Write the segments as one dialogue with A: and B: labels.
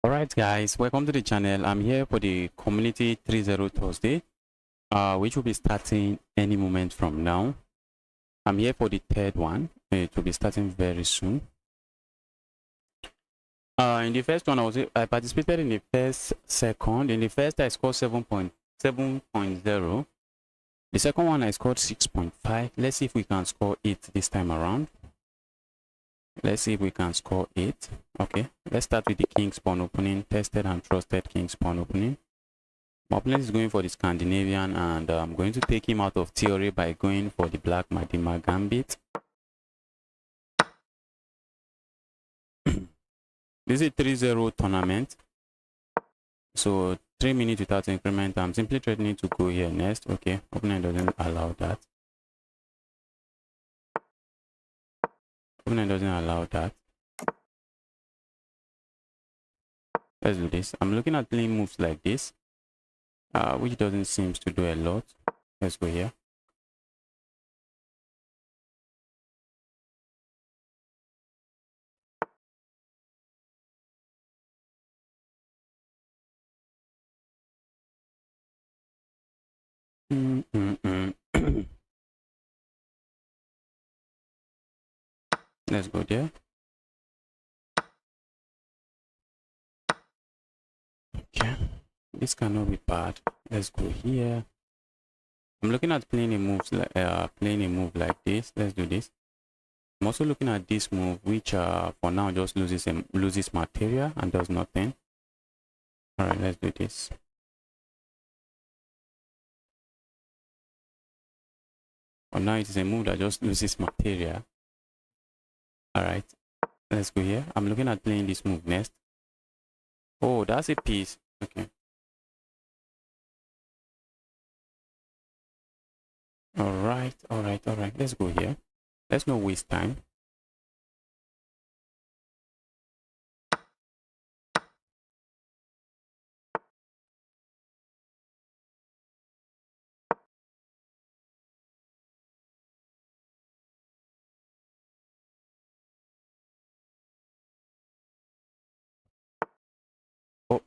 A: Alright guys, welcome to the channel. I'm here for the community 3-0 Thursday, which will be starting any moment from now. I'm here for the third one. It will be starting very soon. In the first one, I participated in the second. In the first, I scored 7.0. The second one, I scored 6.5. Let's see if we can score 8 this time around. Let's see if we can score 8. Okay, let's start with the King's Pawn opening. Tested and trusted King's Pawn opening. My opponent is going for the Scandinavian, and I'm going to take him out of theory by going for the Black Madima Gambit. This is a 3-0 tournament. So 3 minutes without increment. I'm simply threatening to go here next. Okay, opponent doesn't allow that. Opponent doesn't allow that. Let's do this. I'm looking at playing moves like this, which doesn't seem to do a lot. Let's go here. Let's go there. Okay, this cannot be bad. Let's go here. I'm looking at playing a move like this. Let's do this. I'm also looking at this move, which for now just loses material and does nothing. All right, let's do this. For now, it is a move that just loses material. All right, let's go here. I'm looking at playing this move next. Oh, that's a piece. Okay. All right. Let's go here. Let's not waste time.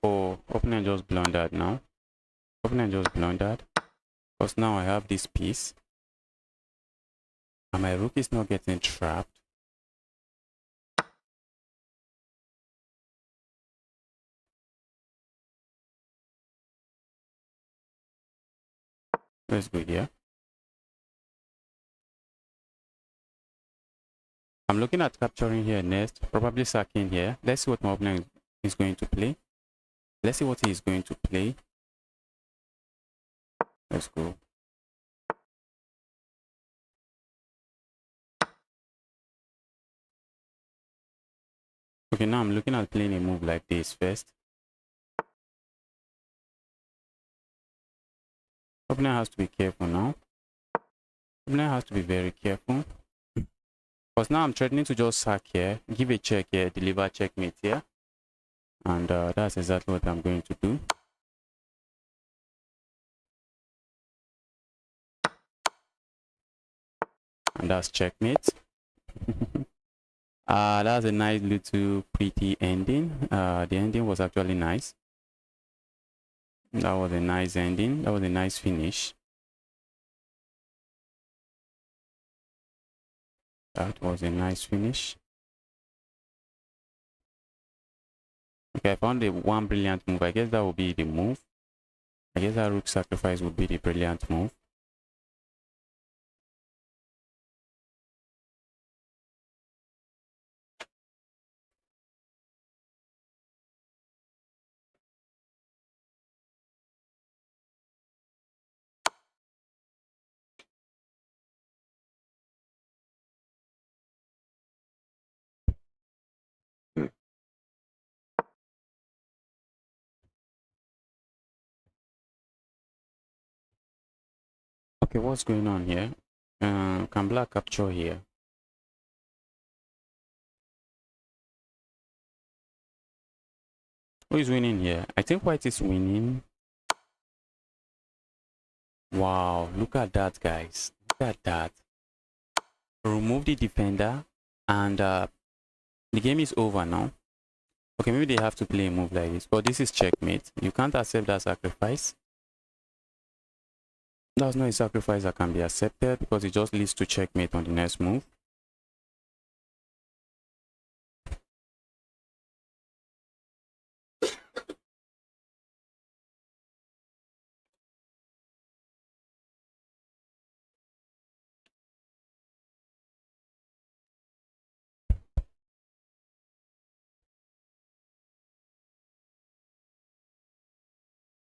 A: Oh, opponent just blundered now. Opponent just blundered. Because now I have this piece. And my rook is not getting trapped. Let's go here. I'm looking at capturing here next. Probably sacking here. Let's see what my opponent is going to play. Let's see what he is going to play. Let's go. Okay, now I'm looking at playing a move like this first. Opponent has to be careful now. Opponent has to be very careful. Because now I'm threatening to just sack here, give a check here, deliver checkmate here. And that's exactly what I'm going to do. And that's checkmate. That's a nice little pretty ending. The ending was actually nice. That was a nice ending. That was a nice finish. That was a nice finish. Okay, I found the one brilliant move. I guess that would be the move. I guess that rook sacrifice would be the brilliant move. Okay, what's going on here? Can black capture here? Who is winning here? I think white is winning. Wow, look at that, guys. Look at that. Remove the defender, and the game is over now. Okay, maybe they have to play a move like this, but this is checkmate. You can't accept that sacrifice. That's not a sacrifice that can be accepted because it just leads to checkmate on the next move.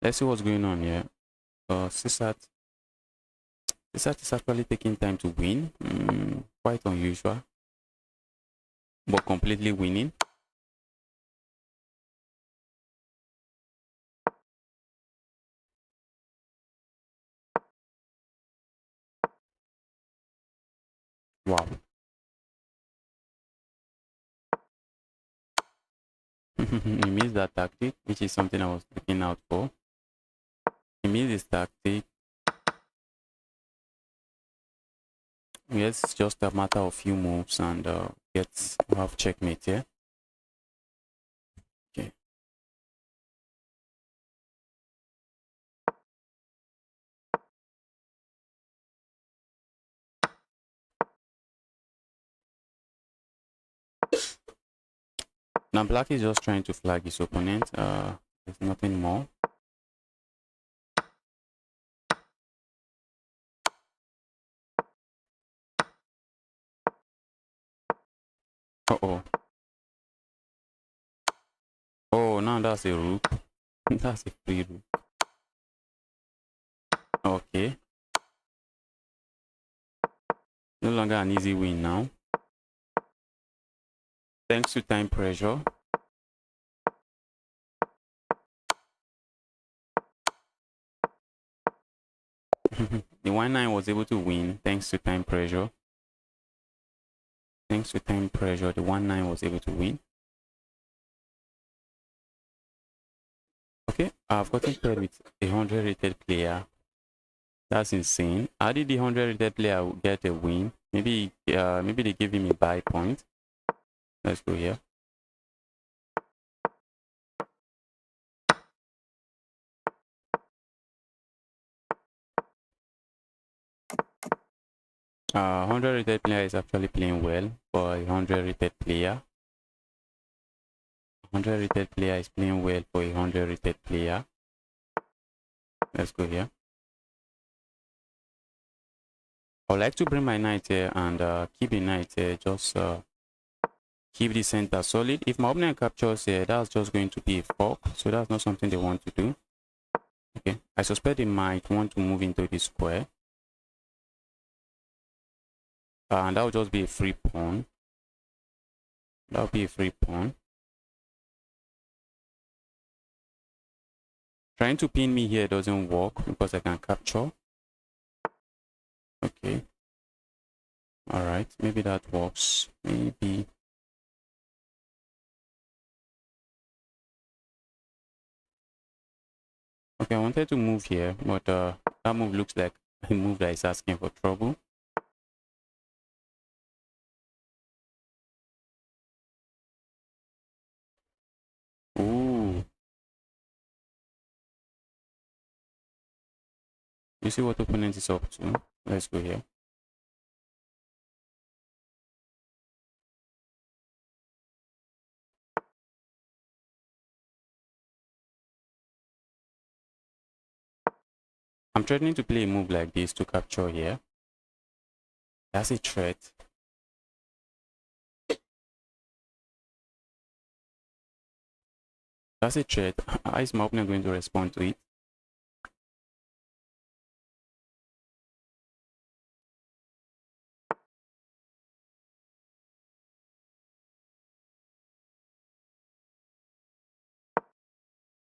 A: Let's see what's going on here. CSAT is actually taking time to win. Quite unusual, but completely winning. Wow. He missed that tactic, which is something I was looking out for. He missed his tactic. Yes, it's just a matter of few moves and gets have checkmate here. Okay. Now black is just trying to flag his opponent. There's nothing more. Uh-oh. Oh, now that's a rook. That's a free rook. Okay. No longer an easy win now. Thanks to time pressure. The 1-9 was able to win thanks to time pressure. Thanks to time pressure, the 1-9 was able to win. Okay, I've gotten paired with a 100 rated player. That's insane. How did the 100 rated player get a win? Maybe they gave him a buy point. Let's go here. Uh, 100 rated player is actually playing well for a 100 rated player. 100 rated player is playing well for a 100 rated player. Let's go here. I would like to bring my knight here and keep the knight here. Just keep the center solid. If my opponent captures here, that's just going to be a fork. So that's not something they want to do. Okay, I suspect they might want to move into this square. And that will just be a free pawn. That will be a free pawn. Trying to pin me here doesn't work because I can capture. Okay. Alright, maybe that works. Maybe. Okay, I wanted to move here, but that move looks like a move that is asking for trouble. Ooh. You see what opponent is up to? Let's go here. I'm threatening to play a move like this to capture here. That's a threat. That's a threat. How is my opponent going to respond to it?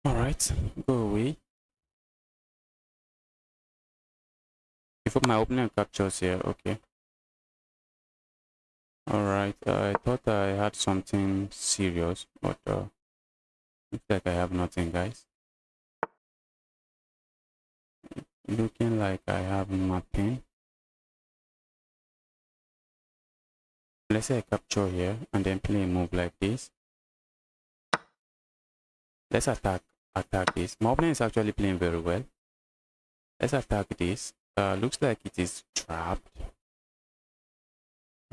A: Alright, go away. Before my opponent captures here, okay. Alright, I thought I had something serious, but looks like I have nothing, guys. Looking like I have nothing. Let's say I capture here and then play a move like this. Let's attack this. My opponent is actually playing very well. Let's attack this. Looks like it is trapped.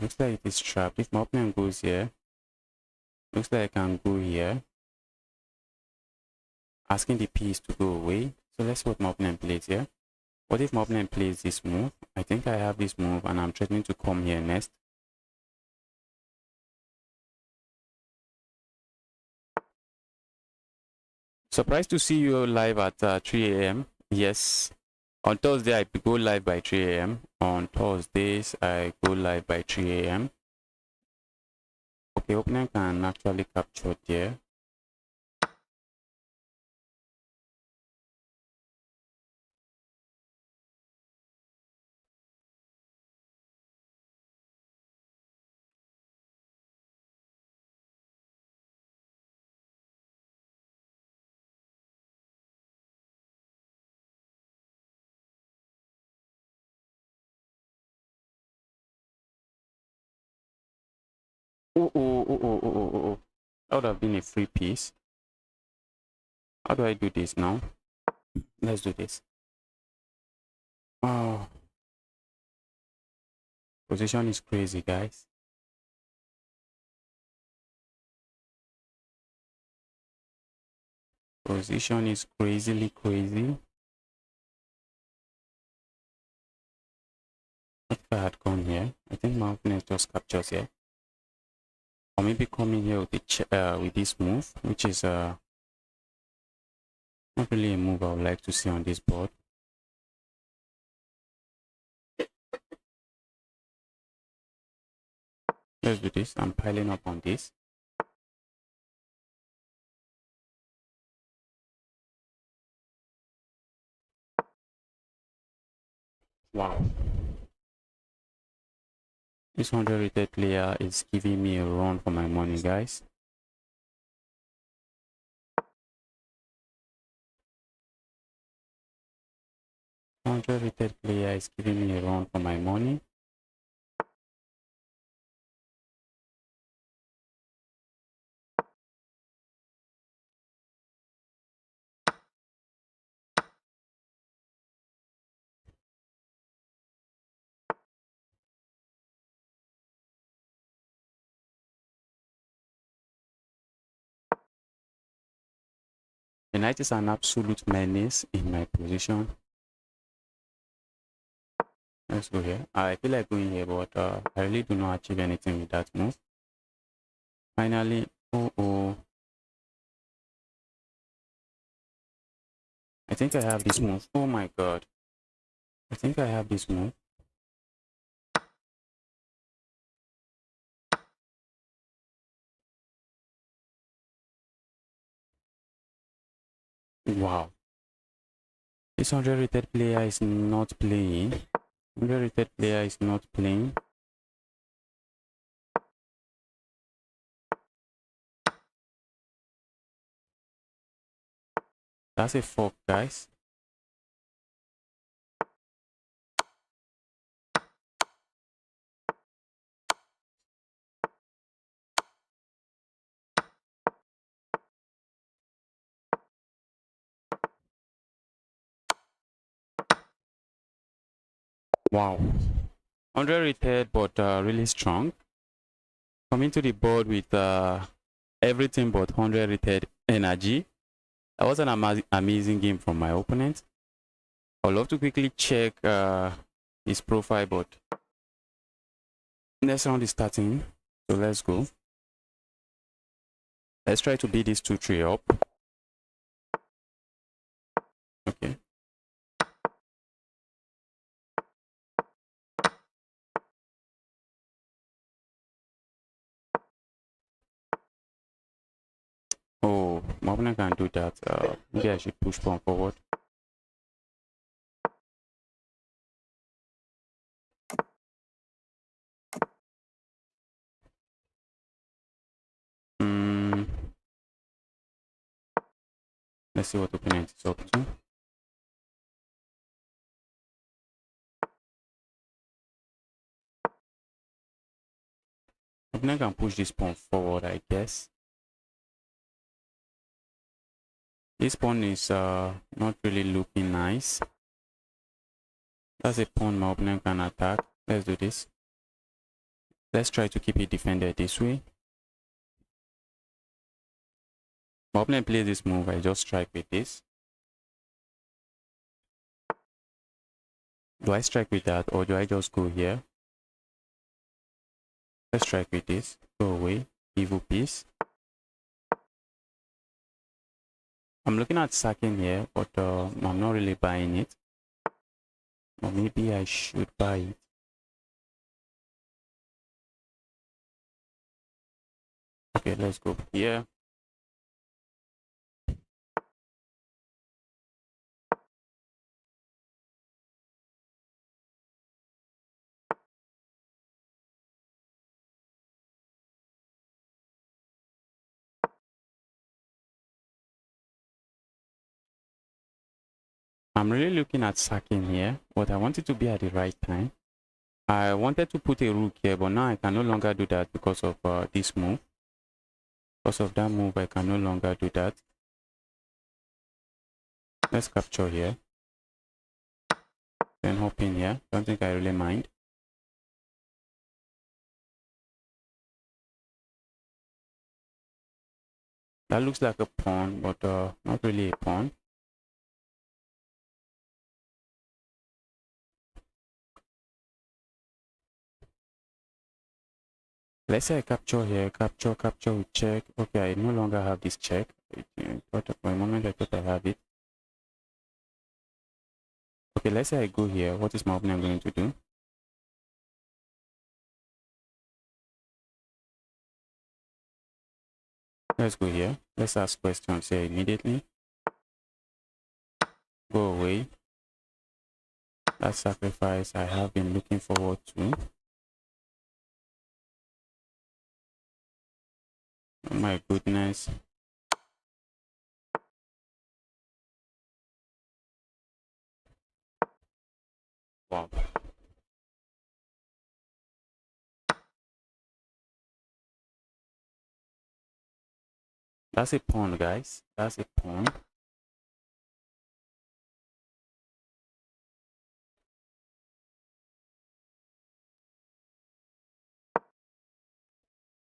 A: Looks like it is trapped. If my opponent goes here, looks like I can go here, asking the piece to go away. So let's see what my opponent plays here. What if my opponent plays this move? I think I have this move and I'm threatening to come here next. Surprised to see you live at 3 a.m. Yes. On Thursday, I go live by 3 a.m. On Thursdays, I go live by 3 a.m. Okay, opponent can actually capture there. Oh. That would have been a free piece. How do I do this now? Let's do this. Oh. Position is crazy, guys. Position is crazily crazy. What if I had gone here? I think my opponent just captures here. Or maybe coming here with with this move, which is not really a move I would like to see on this board. Let's do this. I'm piling up on this. Wow. This 100 rated player is giving me a run for my money, guys. Rated player is giving me a run for my money. The knight is an absolute menace in my position. Let's go here. I feel like going here, but I really do not achieve anything with that move. Finally, I think I have this move. Oh my god. I think I have this move. Wow. This 100 rated player is not playing. 100 rated player is not playing. That's a fork, guys. Wow. 100 rated, but really strong. Coming to the board with everything but 100 rated energy. That was an amazing game from my opponent. I'd love to quickly check his profile, but next round is starting. So let's go. Let's try to beat this 2-3 up. Okay. Oh, my opponent can do that. Maybe I should push pawn forward. Let's see what opponent is up to. Opponent can push this pawn forward, I guess. This pawn is not really looking nice. That's a pawn my opponent can attack. Let's do this. Let's try to keep it defended this way. My opponent plays this move, I just strike with this. Do I strike with that or do I just go here? Let's strike with this. Go away. Evil piece. I'm looking at sacking here, but I'm not really buying it. Or maybe I should buy it. Okay, let's go here. I'm really looking at sacking here, but I want it to be at the right time. I wanted to put a rook here, but now I can no longer do that because of this move. Because of that move, I can no longer do that. Let's capture here. Then hop in here. Don't think I really mind. That looks like a pawn, but not really a pawn. Let's say I capture here, capture with check. Okay, I no longer have this check. For a moment I thought I have it. Okay, let's say I go here. What is my opponent going to do? Let's go here. Let's ask questions here immediately. Go away. That sacrifice I have been looking forward to. Oh my goodness. Wow. That's a pawn, guys. That's a pawn.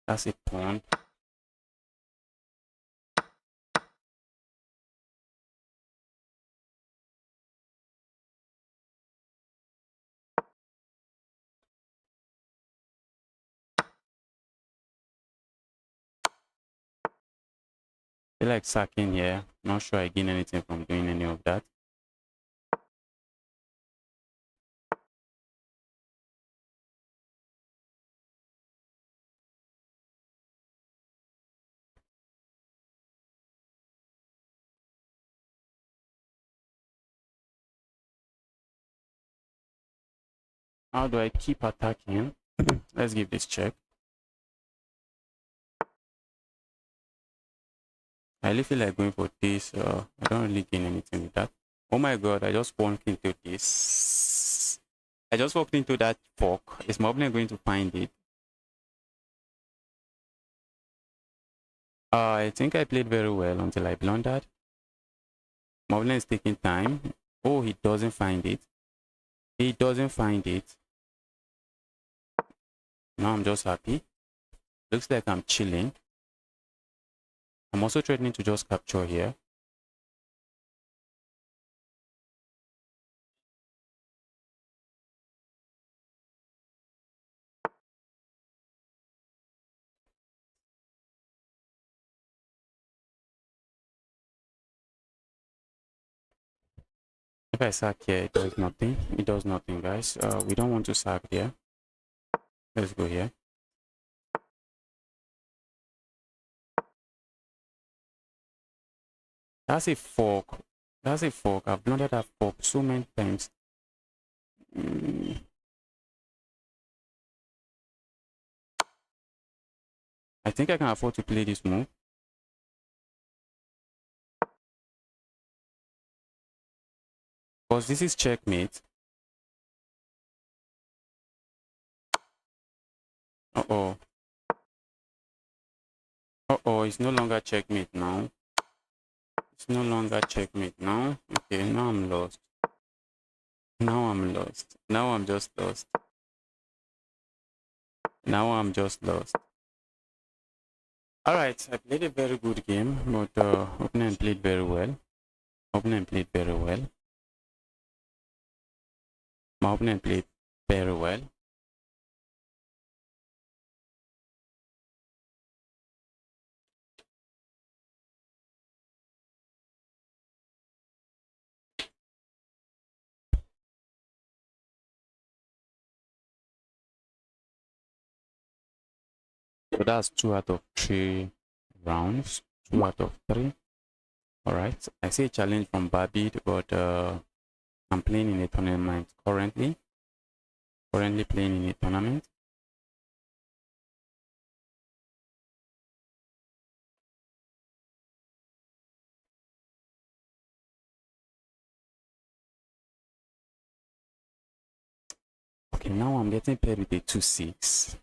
A: That's a pawn. I feel like sacking here. Not sure I gain anything from doing any of that. How do I keep attacking? Let's give this check. I really feel like going for this. I don't really gain anything with that. Oh my god, I just walked into this. I just walked into that fork. Is my opponent going to find it? I think I played very well until I blundered. My opponent is taking time. Oh, he doesn't find it. He doesn't find it. Now I'm just happy. Looks like I'm chilling. I'm also threatening to just capture here. If I sack here, it does nothing. It does nothing, guys. We don't want to sack here. Let's go here. That's a fork. That's a fork. I've blundered that fork so many times. I think I can afford to play this move. Because this is checkmate. Uh-oh. Uh-oh, it's no longer checkmate now. It's no longer checkmate now. Okay, now I'm lost. Now I'm lost. Now I'm just lost. Now I'm just lost. Alright, I played a very good game, but opponent played very well. Opponent played very well. My opponent played very well. So that's 2 out of 3 rounds. 2 out of 3. Alright, I see a challenge from Babid, but I'm playing in a tournament currently. Currently playing in a tournament. Okay, now I'm getting paired with a 2-6.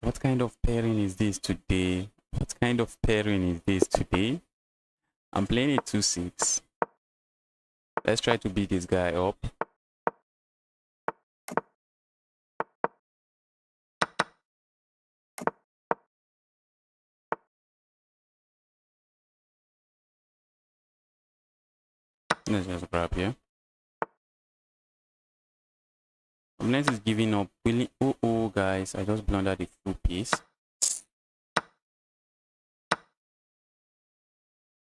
A: What kind of pairing is this today? What kind of pairing is this today? I'm playing a 2-6. Let's try to beat this guy up. Let's just grab here. Opponent is giving up. Really, oh, guys, I just blundered the full piece.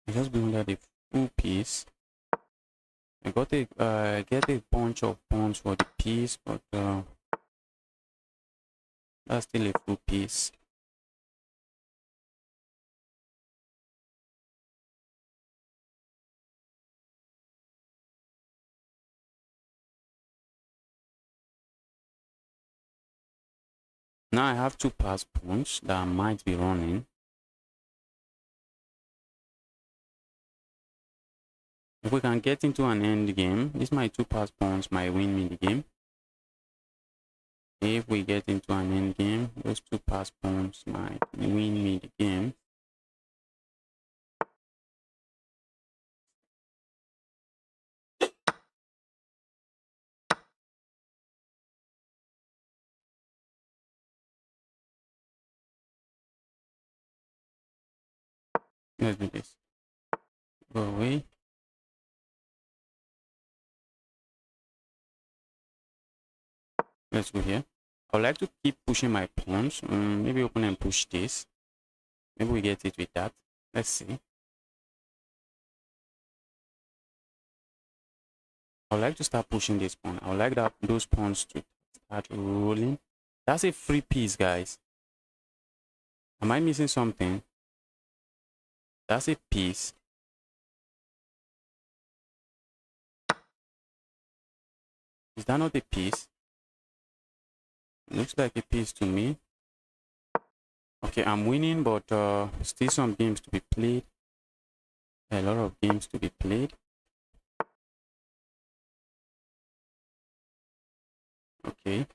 A: I just blundered the full piece. I get a bunch of pawns for the piece, but that's still a full piece. Now I have 2 pass pawns that I might be running. If we can get into an end game, this my 2 pass pawns might win me the game. If we get into an end game, those 2 pass pawns might win me the game. Let's do this. Go away. Let's go here. I would like to keep pushing my pawns. Maybe open and push this. Maybe we get it with that. Let's see. I would like to start pushing this pawn. I would like those pawns to start rolling. That's a free piece, guys. Am I missing something? That's a piece. Is that not a piece? Looks like a piece to me. Okay, I'm winning, but still some games to be played. A lot of games to be played. Okay.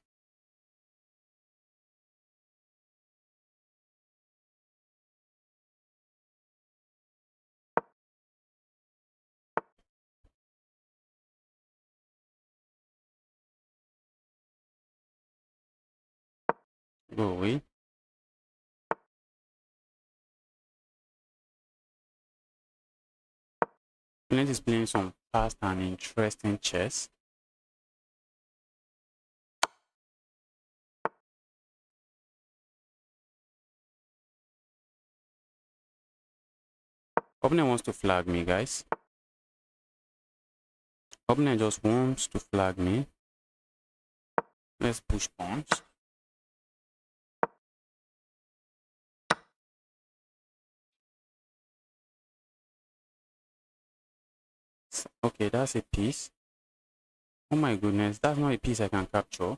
A: Go away. Opponent is playing some fast and interesting chess. Opponent wants to flag me, guys. Opponent just wants to flag me. Let's push pawns. Okay, that's a piece. Oh my goodness, that's not a piece I can capture.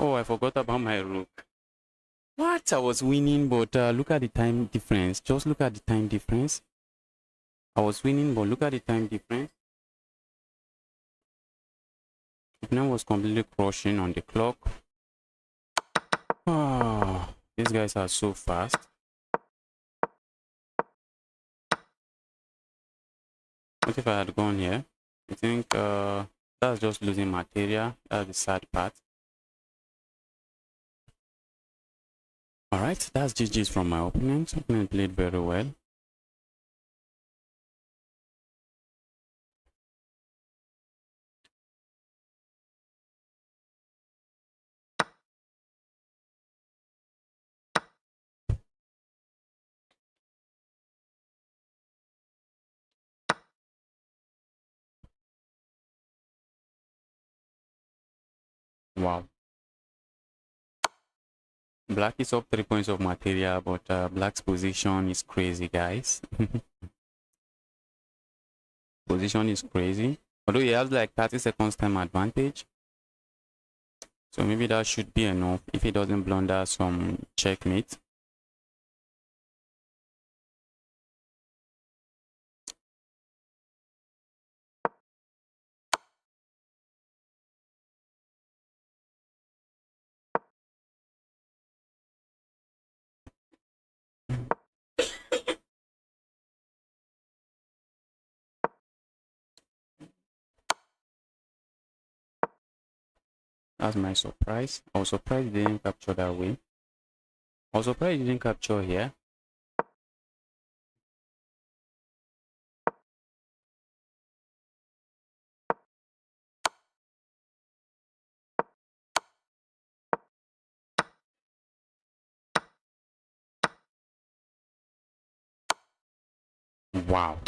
A: Oh, I forgot about my rook. What? I was winning, but look at the time difference. Just look at the time difference. I was winning, but look at the time difference. Opponent was completely crushing on the clock. Oh, these guys are so fast. What if I had gone here? I think that's just losing material. That's the sad part. Alright, that's GG's from my opponent. Opponent played very well. Wow. Black is up 3 points of material, but Black's position is crazy, guys. Position is crazy. Although he has like 30 seconds time advantage. So maybe that should be enough if he doesn't blunder some checkmate. That's my surprise. I was surprised he didn't capture that way. I was surprised he didn't capture here. Wow.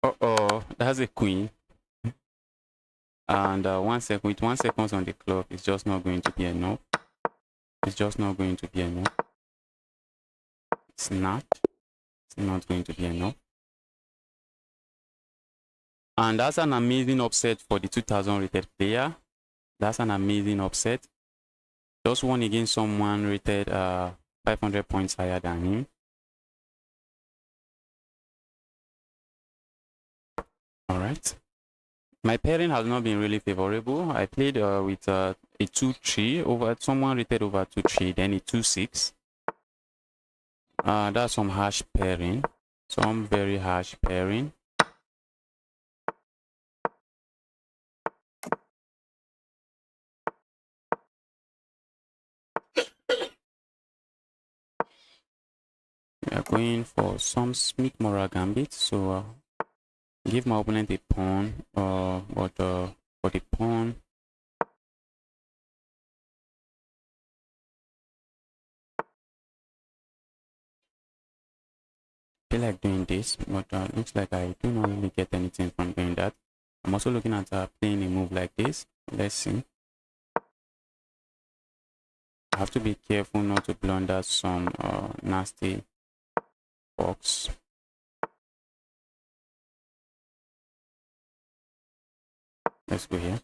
A: Uh-oh, that's a queen. And 1 second, with 1 second on the clock, it's just not going to be enough. It's just not going to be enough. It's not. It's not going to be enough. And that's an amazing upset for the 2000 rated player. That's an amazing upset. Just won against someone rated 500 points higher than him. Alright. My pairing has not been really favorable. I played with a 2-3 over someone rated over 2-3, then a 2-6. That's some harsh pairing. Some very harsh pairing. We are going for some Smith Mora gambit. So give my opponent a pawn, but for the pawn, I feel like doing this, but looks like I do not really get anything from doing that. I'm also looking at playing a move like this. Let's see. I have to be careful not to blunder some nasty box. Let's go here.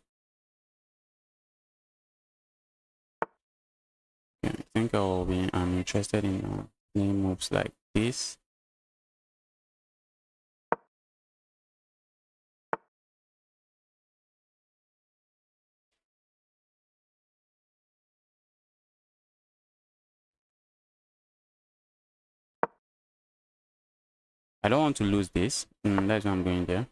A: Okay, I think I'm interested in playing moves like this. I don't want to lose this. That's why I'm going there.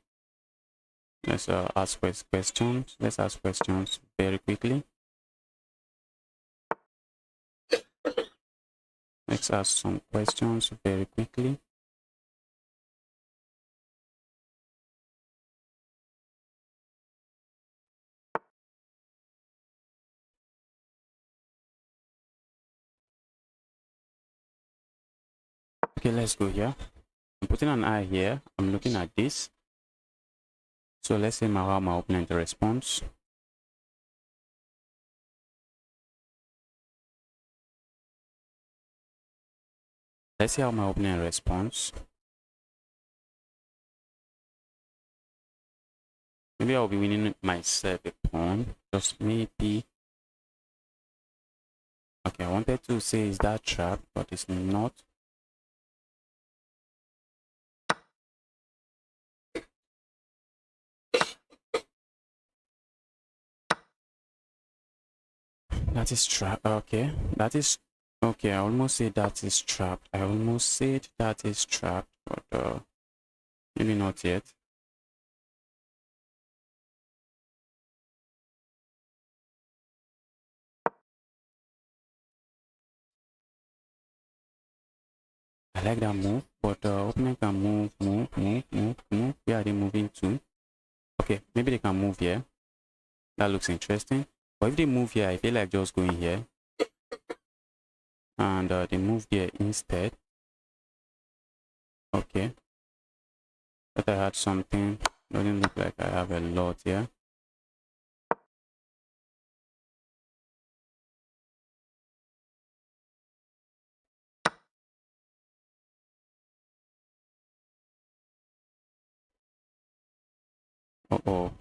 A: Let's ask questions. Let's ask questions very quickly. Let's ask some questions very quickly. Okay, let's go here. I'm putting an eye here. I'm looking at this. So let's see how my opponent responds. Let's see how my opponent responds. Maybe I'll be winning myself a pawn. Just maybe. Okay, I wanted to say is that trap, but it's not. That is trapped. Okay, that is okay. I almost said that is trapped. I almost said that is trapped, but maybe not yet. I like that move, but opponent can move. Where are they moving to? Okay, maybe they can move here. That looks interesting. But if they move here, I feel like just going here. And they move here instead. Okay. But I had something. Doesn't look like I have a lot here. Uh-oh.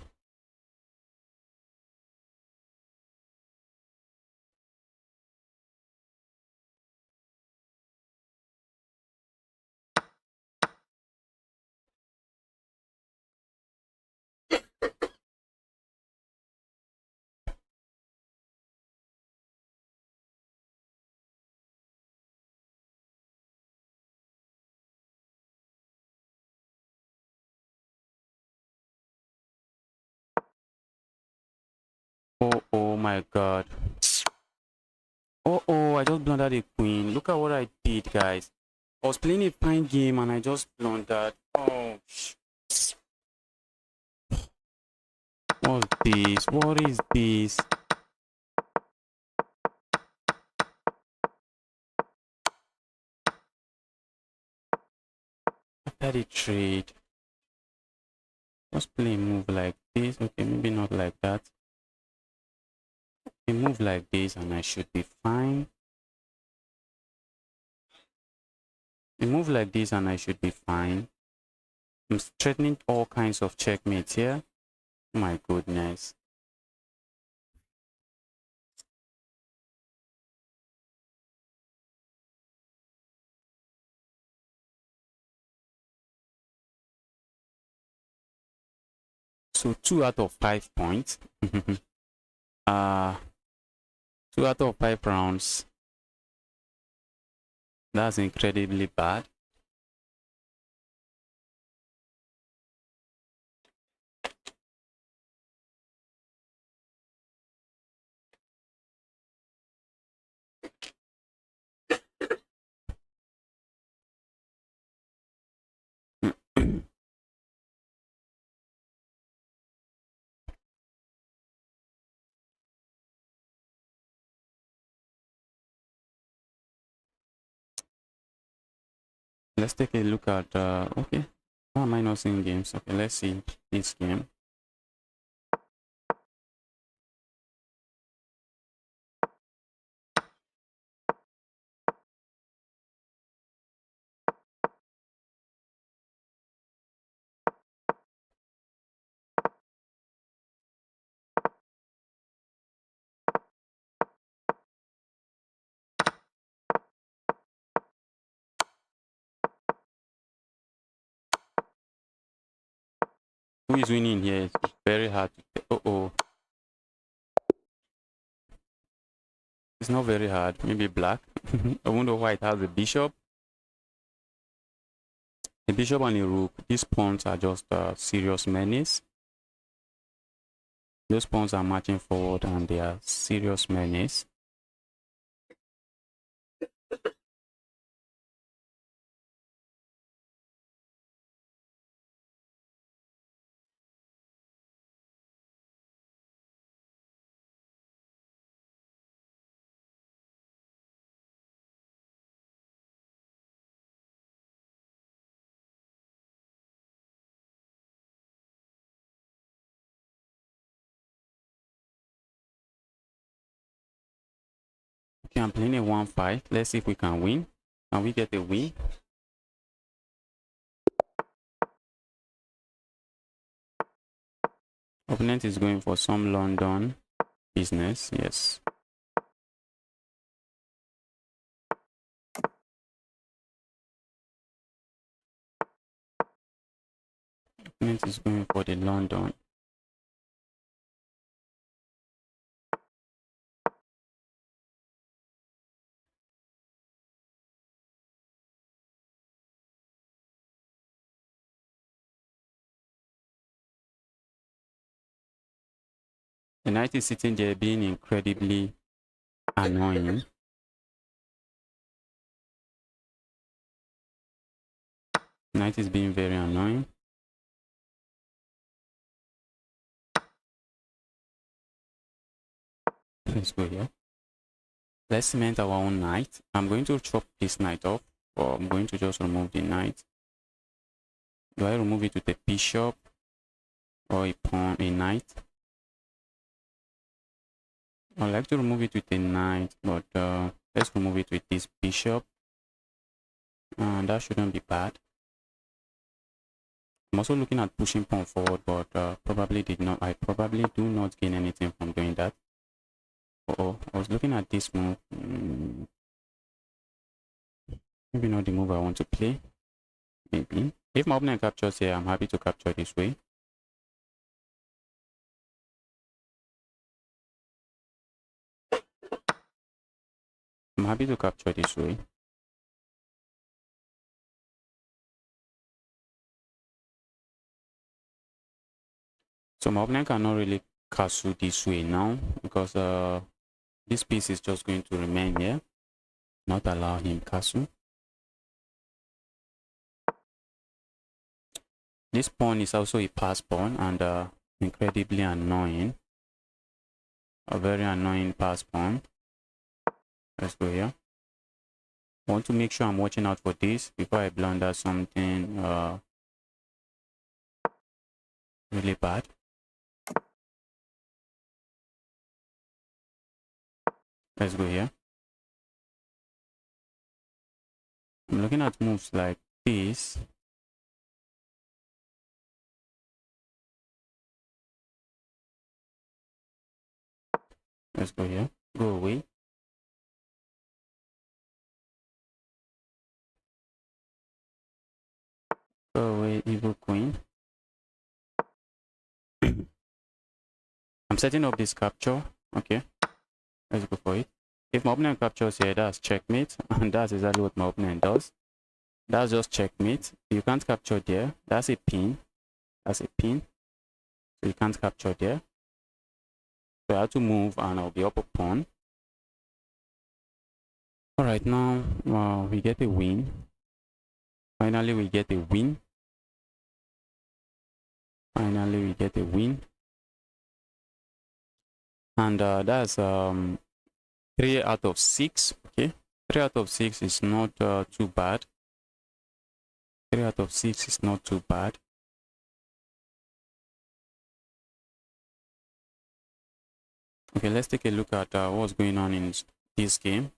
A: Oh my god. Oh, I just blundered a queen. Look at what I did, guys. I was playing a fine game and I just blundered. Oh, what's this? What is this? After the trade, just play a move like this. Okay, maybe not like that. A move like this and I should be fine. A move like this and I should be fine. I'm threatening all kinds of checkmates here. Oh my goodness. So 2 out of 5 points. 2 out of 5 rounds. That's incredibly bad. Let's take a look at okay. Why am I not seeing games? Okay, let's see this game. Who is winning here? It's very hard to oh. It's not very hard. Maybe black. I wonder why it has a bishop. A bishop and a rook. These pawns are just serious menace. Those pawns are marching forward and they are serious menace. Okay, I'm playing a 1-5. Let's see if we can win. Can we get a win? Opponent is going for some London business. Yes. Opponent is going for the London. The knight is sitting there being incredibly annoying. Knight is being very annoying. Let's go here. Let's cement our own knight. I'm going to chop this knight off, or I'm going to just remove the knight. Do I remove it with a bishop or a pawn, a knight? I like to remove it with a knight, but let's remove it with this bishop. That shouldn't be bad. I'm also looking at pushing pawn forward, but I probably do not gain anything from doing that. I was looking at this move. Maybe not the move I want to play. Maybe. If my opponent captures here, I'm happy to capture this way. I'm happy to capture this way. So my opponent cannot really castle this way now, because this piece is just going to remain here, not allow him castle. This pawn is also a pass pawn, and incredibly annoying. A very annoying pass pawn. Let's go here. I want to make sure I'm watching out for this before I blunder something really bad. Let's go here. I'm looking at moves like this. Let's go here. Go away. Go away, evil queen. I'm setting up this capture. Okay. Let's go for it. If my opponent captures here, that's checkmate. And that's exactly what my opponent does. That's just checkmate. You can't capture there. That's a pin. That's a pin. So you can't capture there. So I have to move and I'll be up a pawn. Alright, now we get a win. Finally, we get a win. Finally, we get a win. And that's 3 out of 6. Okay, 3 out of 6 is not too bad. 3 out of 6 is not too bad. Okay, let's take a look at what's going on in this game.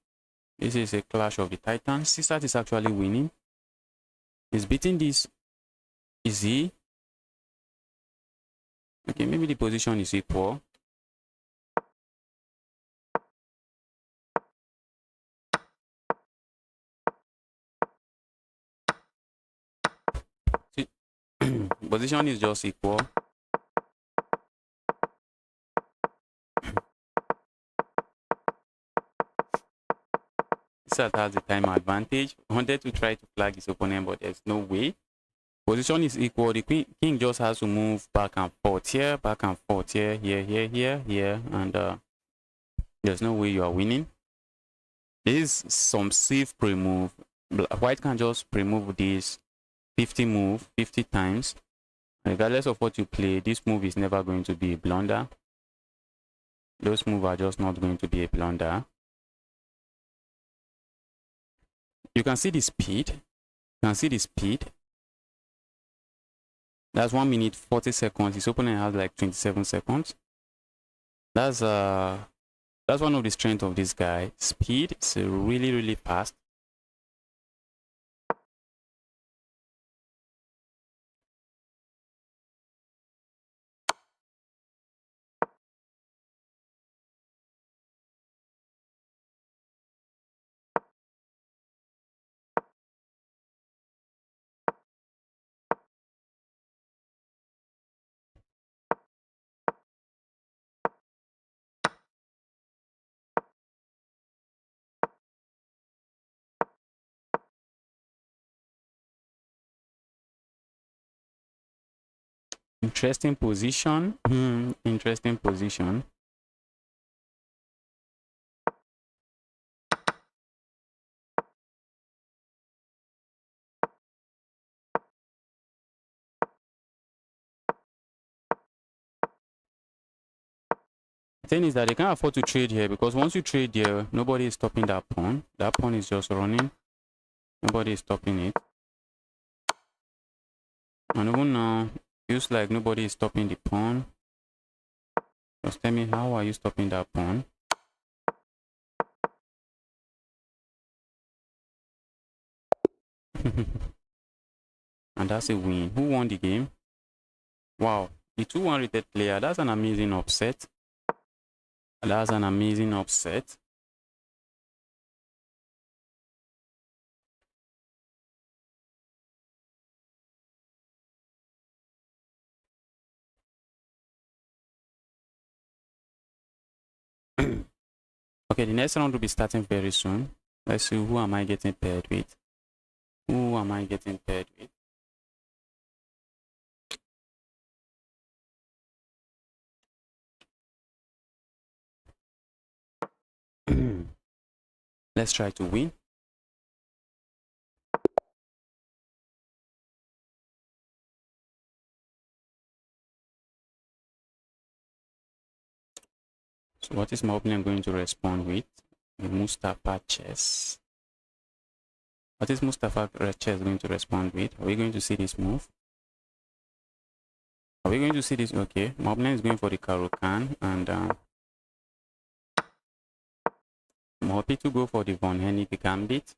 A: This is a clash of the titans. Caesar is actually winning. He's beating this easy. Okay, maybe the position is equal. See, position is just equal. Caesar has the time advantage. Wanted to try to flag his opponent, but there's no way. Position is equal. The king just has to move back and forth here, back and forth here, here, and there's no way you are winning. There is some safe pre-move. White can just pre-move this 50 times. Regardless of what you play, this move is never going to be a blunder. Those moves are just not going to be a blunder. You can see the speed. You can see the speed. That's 1 minute 40 seconds. His opponent has like 27 seconds. That's one of the strengths of this guy. Speed. It's really fast. Interesting position. Interesting position. The thing is that they can't afford to trade here, because once you trade here, nobody is stopping that pawn. That pawn is just running. Nobody is stopping it. And even now, feels like nobody is stopping the pawn. Just tell me, how are you stopping that pawn? And that's a win. Who won the game? Wow, the 2-1 rated player. That's an amazing upset. That's an amazing upset. Okay, the next round will be starting very soon. Let's see, who am I getting paired with? Who am I getting paired with? Let's try to win. So what is my opponent going to respond with? The Mustafa chess. What is Mustafa chess going to respond with? Are we going to see this move? Are we going to see this? Okay, my opponent is going for the Caro-Kann, and I'm happy to go for the Von Hennig Gambit.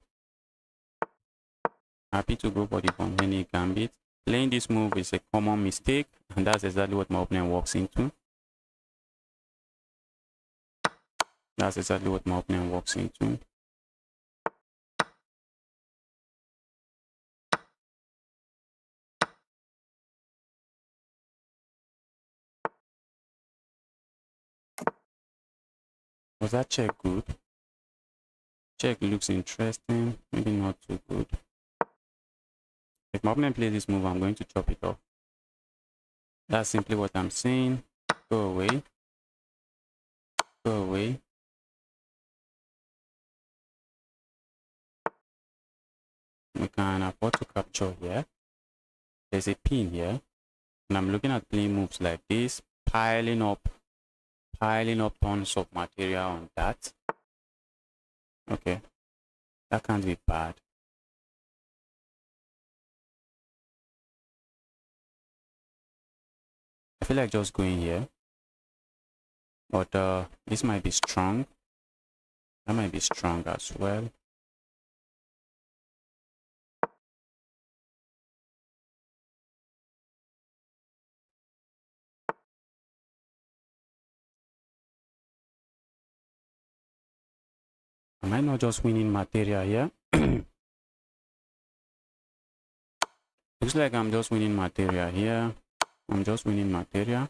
A: Happy to go for the Von Hennig Gambit. Playing this move is a common mistake, and that's exactly what my opponent walks into. That's exactly what my opponent walks into. Was that check good? Check looks interesting, maybe not too good. If my opponent plays this move, I'm going to chop it off. That's simply what I'm saying. Go away. Go away. We can afford to capture here. There's a pin here. And I'm looking at playing moves like this, piling up tons of material on that. Okay, that can't be bad. I feel like just going here, but this might be strong. That might be strong as well. Am I not just winning material here? Looks like I'm just winning material here. I'm just winning material.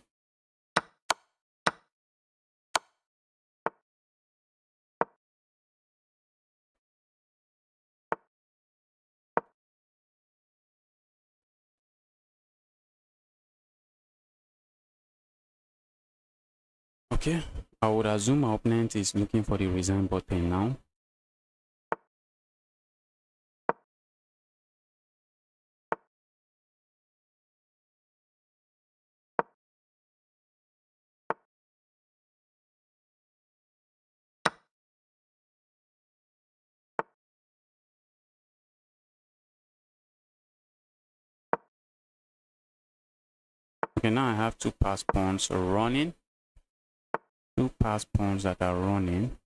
A: Okay, I would assume my opponent is looking for the resign button now. Okay, now I have two pass pawns running. Two pass pawns that are running.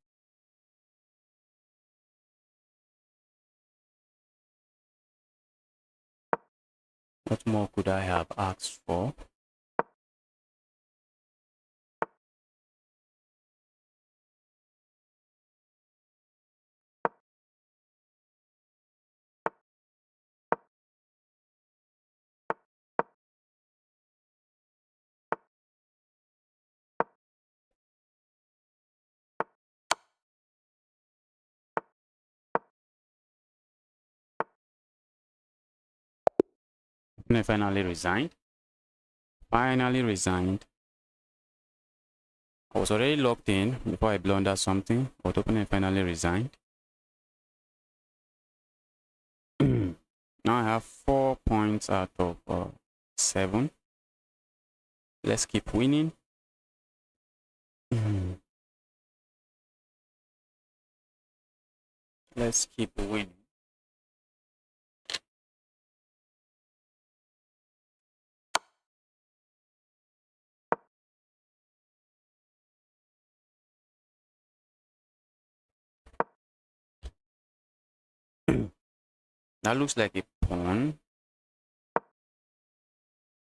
A: What more could I have asked for? And I finally resigned. finally resigned. I was already locked in before I blundered something, but opponent finally resigned. Now I have 4 points out of 7. Let's keep winning. Let's keep winning. That looks like a pawn,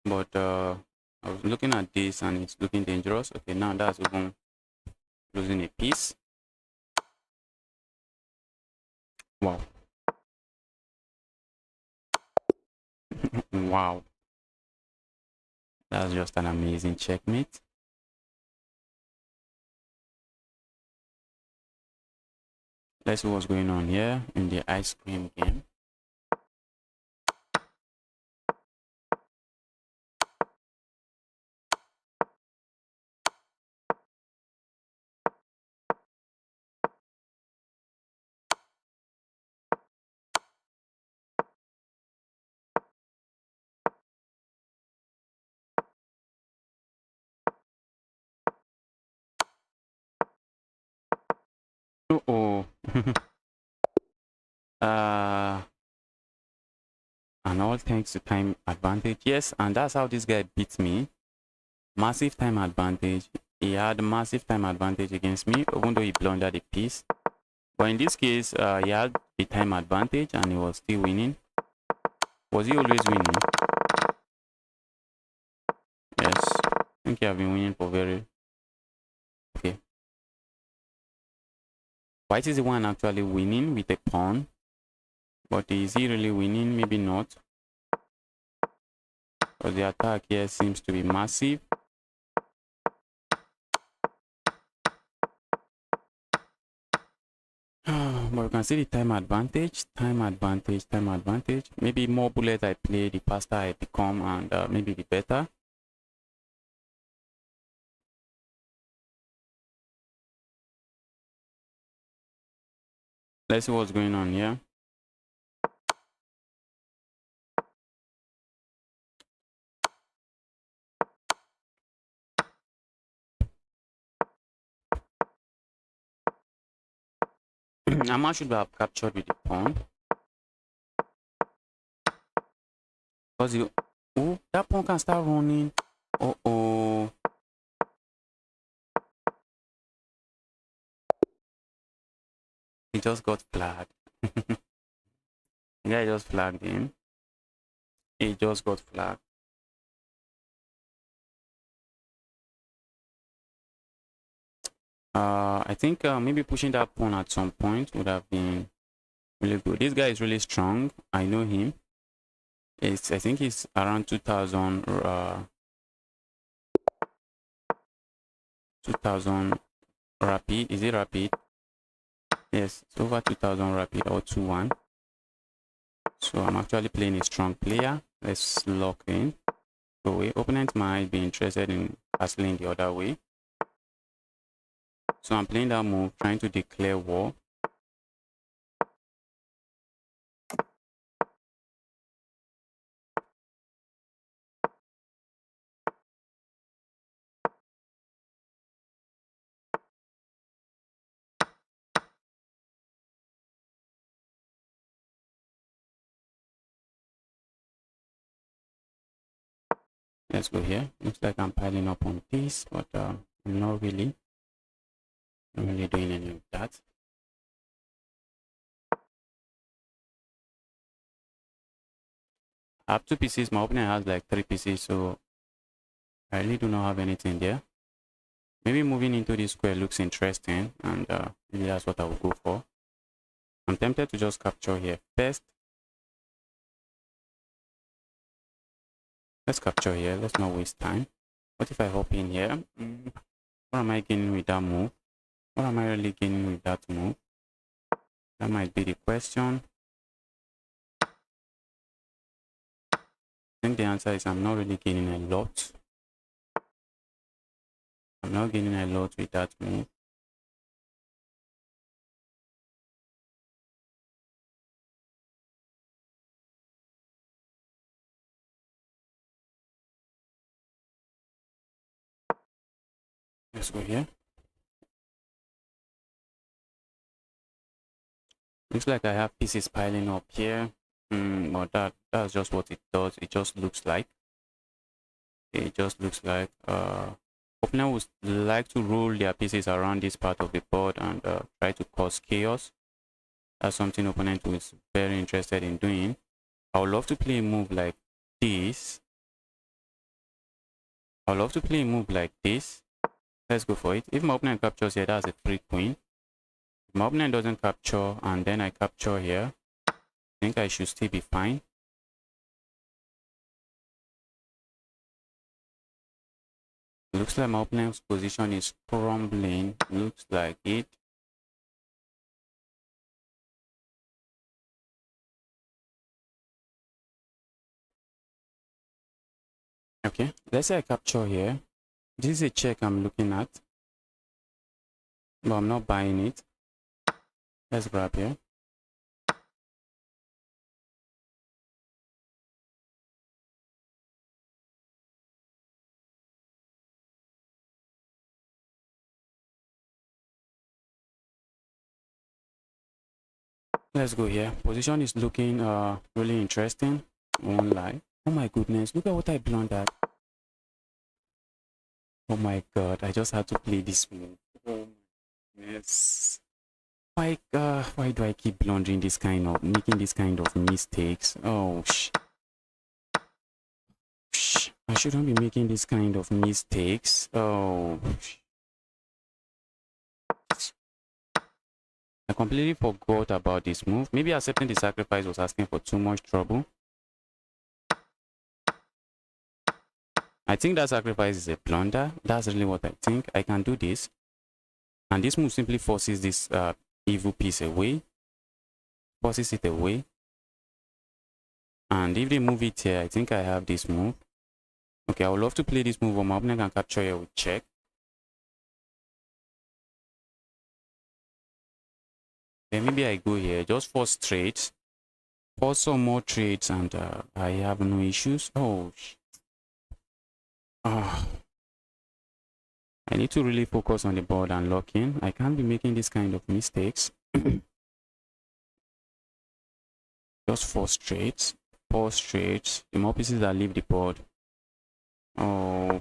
A: but I was looking at this and it's looking dangerous. Okay, now that's even losing a piece. Wow. Wow. That's just an amazing checkmate. Let's see what's going on here in the ice cream game. Uh-oh. And all thanks to time advantage. Yes, and that's how this guy beat me. Massive time advantage. He had massive time advantage against me, even though he blundered a piece. But in this case, he had the time advantage and he was still winning. Was he always winning? Yes. I think he have been winning for very... Okay. White is the one actually winning with a pawn. But is he really winning? Maybe not. Because the attack here seems to be massive. But you can see the time advantage, time advantage, time advantage. Maybe more bullets I play, the faster I become, and maybe the better. Let's see what's going on here. Amma should have captured with the pawn. Because you... Oh, that pawn can start running. Uh-oh. He just got flagged. Yeah, I just flagged him. He just got flagged. I think maybe pushing that pawn at some point would have been really good. This guy is really strong. I know him. I think he's around 2000 2000 rapid. Is it rapid? Yes, it's over 2000 rapid or 2-1. So I'm actually playing a strong player. Let's lock in. Go away. Opponent might be interested in castling the other way. So I'm playing that move, trying to declare war. Let's go here. Looks like I'm piling up on this, but I'm not really doing any of that. I have 2 pieces. My opponent has like 3 pieces, so I really do not have anything there. Maybe moving into this square looks interesting, and maybe that's what I will go for. I'm tempted to just capture here first. Let's capture here. Let's not waste time. What if I hop in here? What am I gaining with that move? What am I really gaining with that move? That might be the question. I think the answer is I'm not really gaining a lot. I'm not getting a lot with that move. Let's go here. Looks like I have pieces piling up here. But that's just what it does. It just looks like. It just looks like opponent would like to roll their pieces around this part of the board and try to cause chaos. That's something opponent is very interested in doing. I would love to play a move like this. I would love to play a move like this. Let's go for it. If my opponent captures here, that's a free queen. If my opponent doesn't capture and then I capture here, I think I should still be fine. Looks like my opponent's position is crumbling. Looks like it. Okay, let's say I capture here. This is a check I'm looking at, but I'm not buying it. Let's grab here. Let's go here. Position is looking really interesting. Won't lie. Oh my goodness, look at what I blundered. Oh my god, I just had to play this move. Oh yes. Why do I keep blundering making this kind of mistakes? Oh I shouldn't be making this kind of mistakes. Oh I completely forgot about this move. Maybe accepting the sacrifice was asking for too much trouble. I think that sacrifice is a blunder. That's really what I think. I can do this. And this move simply forces this evil piece away. Forces it away. And if they move it here, I think I have this move. Okay, I would love to play this move, but my opponent can capture here with check. Then maybe I go here, just force trades. Force some more trades and I have no issues. Oh, I need to really focus on the board and lock in. I can't be making this kind of mistakes. Just force trades. Force trades. The more pieces that leave the board. Oh.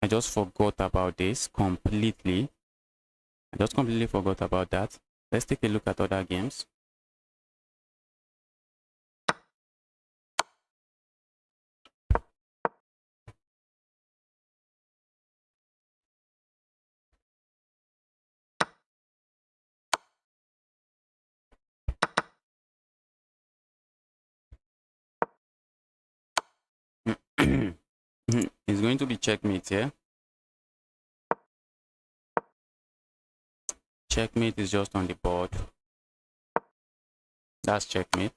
A: I just forgot about this completely. I just completely forgot about that. Let's take a look at other games. It's going to be checkmate here. Checkmate is just on the board. That's checkmate.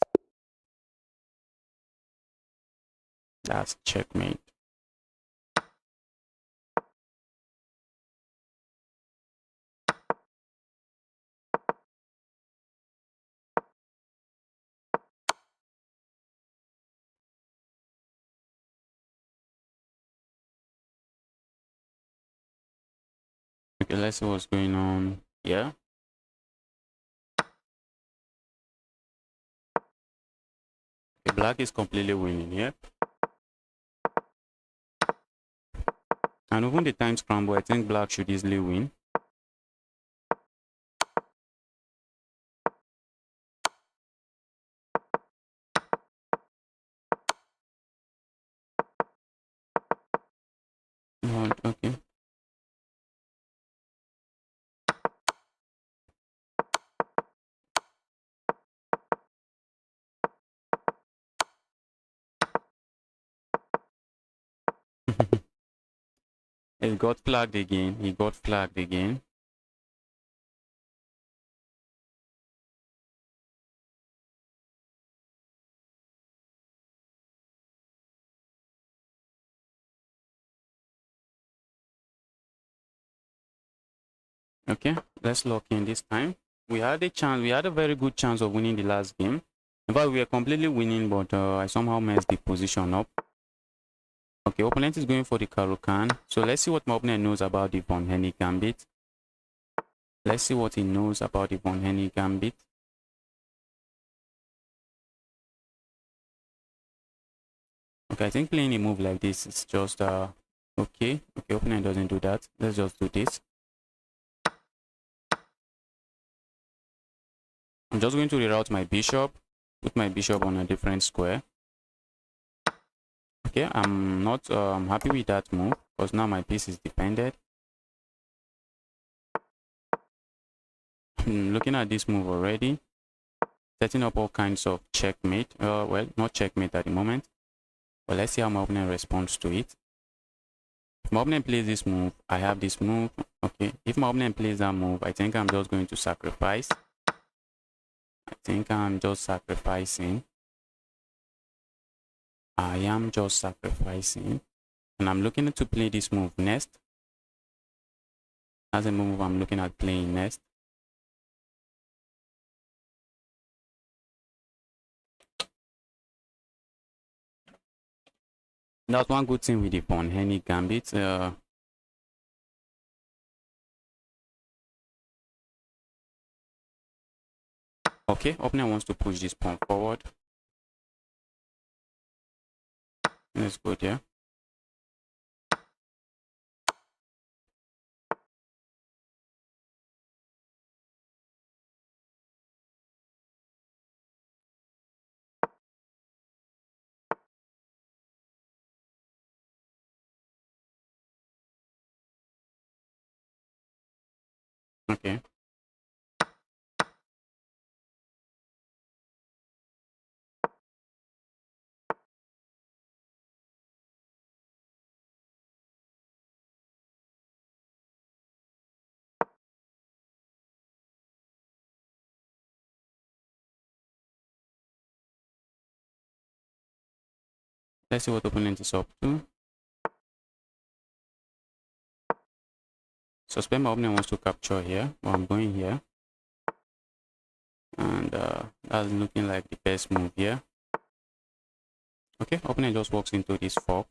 A: That's checkmate. Okay, let's see what's going on here. Okay, black is completely winning here. And even the time scramble, I think black should easily win. Oh, okay. He got flagged again. He got flagged again. Okay, let's lock in this time. We had a chance, we had a very good chance of winning the last game. In fact, we were completely winning, but I somehow messed the position up. Okay, opponent is going for the Karukan. So let's see what my opponent knows about the Von Henny Gambit. Let's see what he knows about the Von Henny Gambit. Okay, I think playing a move like this is just okay. Okay, opponent doesn't do that. Let's just do this. I'm just going to reroute my bishop, put my bishop on a different square. Okay, I'm not happy with that move because now my piece is defended. Looking at this move already, setting up all kinds of checkmate. Well, not checkmate at the moment, but let's see how my opponent responds to it. If my opponent plays this move, I have this move. Okay, if my opponent plays that move, I think I'm just going to sacrifice. I think I'm just sacrificing. I am just sacrificing. And I'm looking to play this move next. As a move I'm looking at playing next. That's one good thing with the Von Henny Gambit. Okay, opponent wants to push this pawn forward. Let's go there. Okay. Let's see what opponent is up to. Suspect my opponent wants to capture here. Well, I'm going here. And that's looking like the best move here. Okay, opponent just walks into this fork.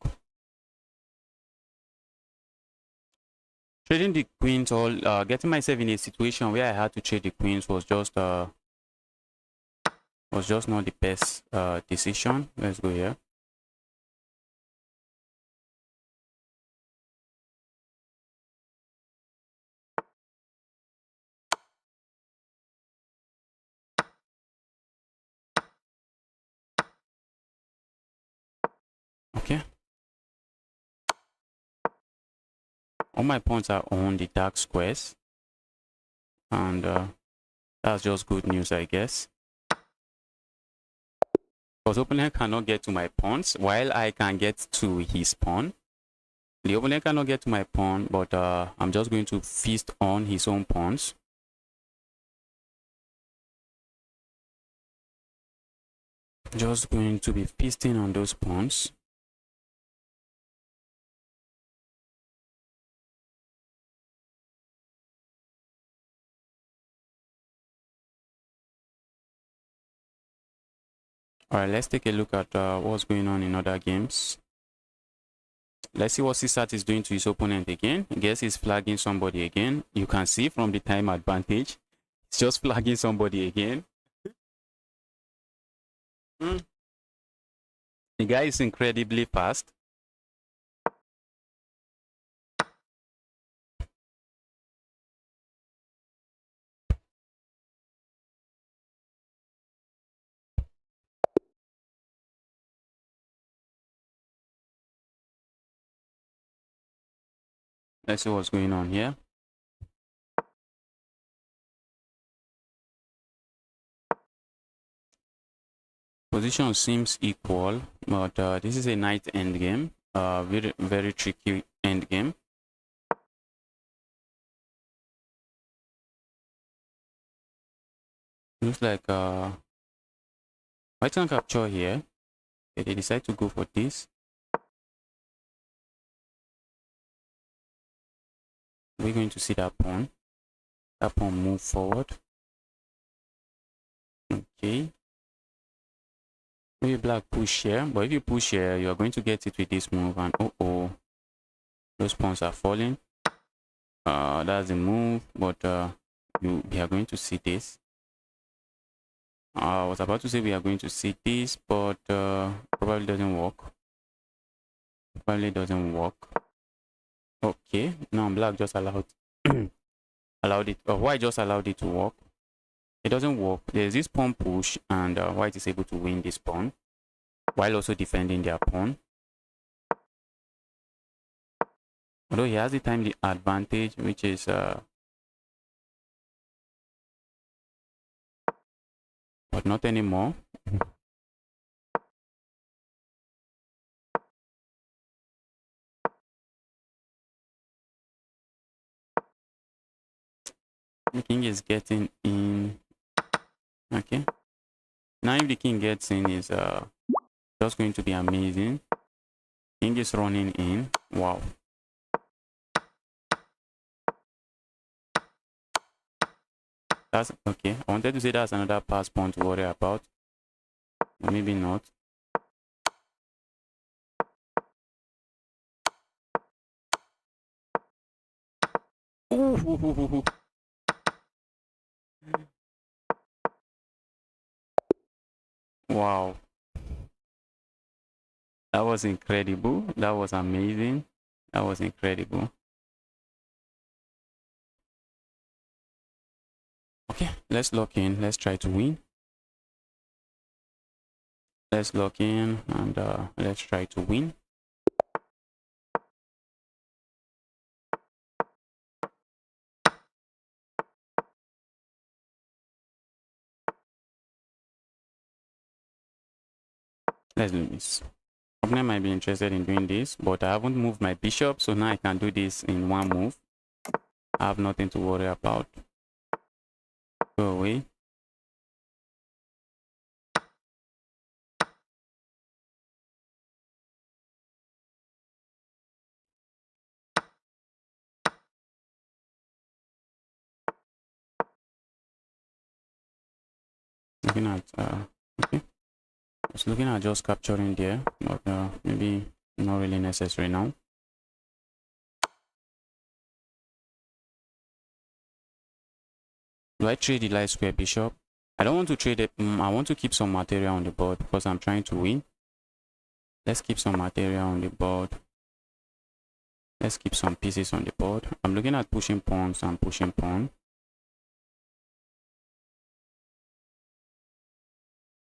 A: Trading the queens, or getting myself in a situation where I had to trade the queens was just not the best decision. Let's go here. Okay. All my pawns are on the dark squares, and that's just good news, I guess. Because opponent cannot get to my pawns while I can get to his pawn. The opponent cannot get to my pawn, but I'm just going to feast on his own pawns. Just going to be feasting on those pawns. Alright, let's take a look at what's going on in other games. Let's see what Sisat is doing to his opponent again. I guess he's flagging somebody again. You can see from the time advantage, it's just flagging somebody again. The guy is incredibly fast. Let's see what's going on here. Position seems equal, but this is a knight endgame. Very, very tricky endgame. Looks like white can capture here. Okay, they decide to go for this. We're going to see that pawn. That pawn move forward. Okay. Maybe black push here, but if you push here, you are going to get it with this move, and those pawns are falling. That's the move, but we are going to see this. I was about to say we are going to see this, but probably doesn't work. Probably doesn't work. Okay, now black just allowed allowed it. White just allowed it to work. It doesn't work. There's this pawn push, and white is able to win this pawn while also defending their pawn. Although he has the timely advantage, which is but not anymore. The king is getting in. Okay. Now if the king gets in, is just going to be amazing. King is running in. Wow. That's okay. I wanted to say that's another pass pawn to worry about. Maybe not. Ooh. Wow. That was incredible. That was amazing. That was incredible. Okay, let's lock in. Let's try to win. Let's lock in and let's try to win. Let's do this. Opponent might be interested in doing this, but I haven't moved my bishop, so now I can do this in one move. I have nothing to worry about. Go away. Looking at okay. I was looking at just capturing there, but maybe not really necessary now. Do I trade the light square bishop? I don't want to trade it. I want to keep some material on the board because I'm trying to win. Let's keep some material on the board. Let's keep some pieces on the board. I'm looking at pushing pawns and pushing pawn.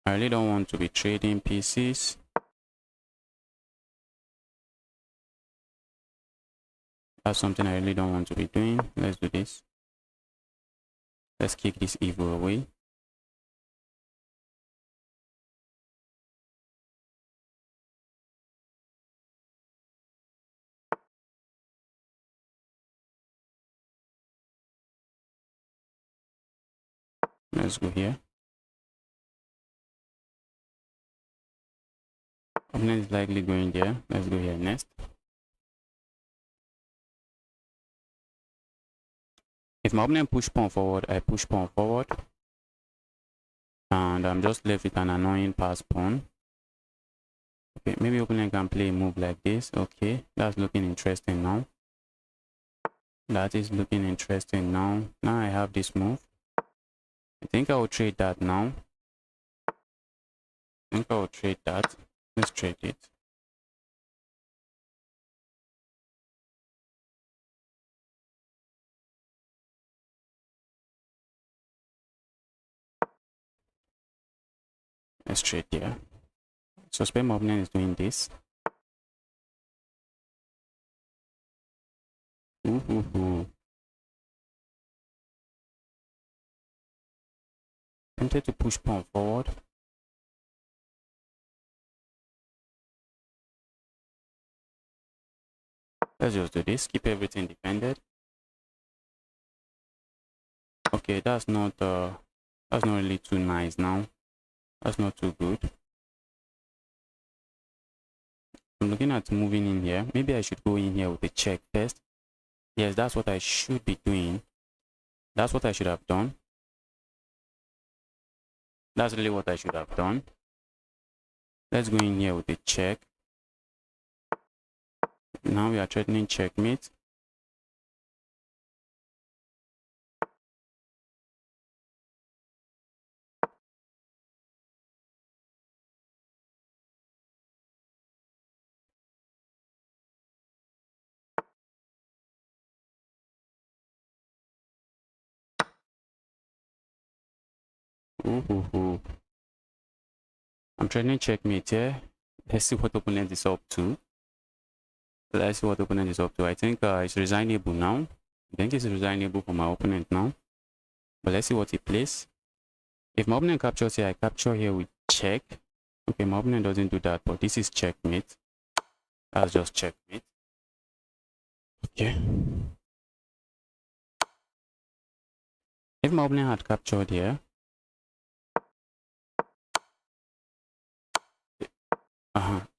A: I really don't want to be trading pieces. That's something I really don't want to be doing. Let's do this. Let's kick this evil away. Let's go here. Opponent is likely going there. Let's go here next. If my opponent push pawn forward, I push pawn forward. And I'm just left with an annoying pass pawn. Okay, maybe opponent can play a move like this. Okay, that's looking interesting now. That is looking interesting now. Now I have this move. I think I will trade that now. I think I will trade that. Let's trade it. Let's trade there. Suspect my opponent is doing this. Tempted to push pawn forward. Let's just do this. Keep everything defended. Okay, that's not really too nice now. That's not too good. I'm looking at moving in here. Maybe I should go in here with a check first. Yes, that's what I should be doing. That's what I should have done. That's really what I should have done. Let's go in here with a check. Now we are threatening checkmate. Ooh. I'm threatening checkmate here. Let's see what opponent is up to. Let's see what opponent is up to. I think it's resignable now. I think it's resignable for my opponent now. But let's see what he plays. If my opponent captures here, I capture here with check. Okay, my opponent doesn't do that, but this is checkmate. That's just checkmate. Okay. If my opponent had captured here,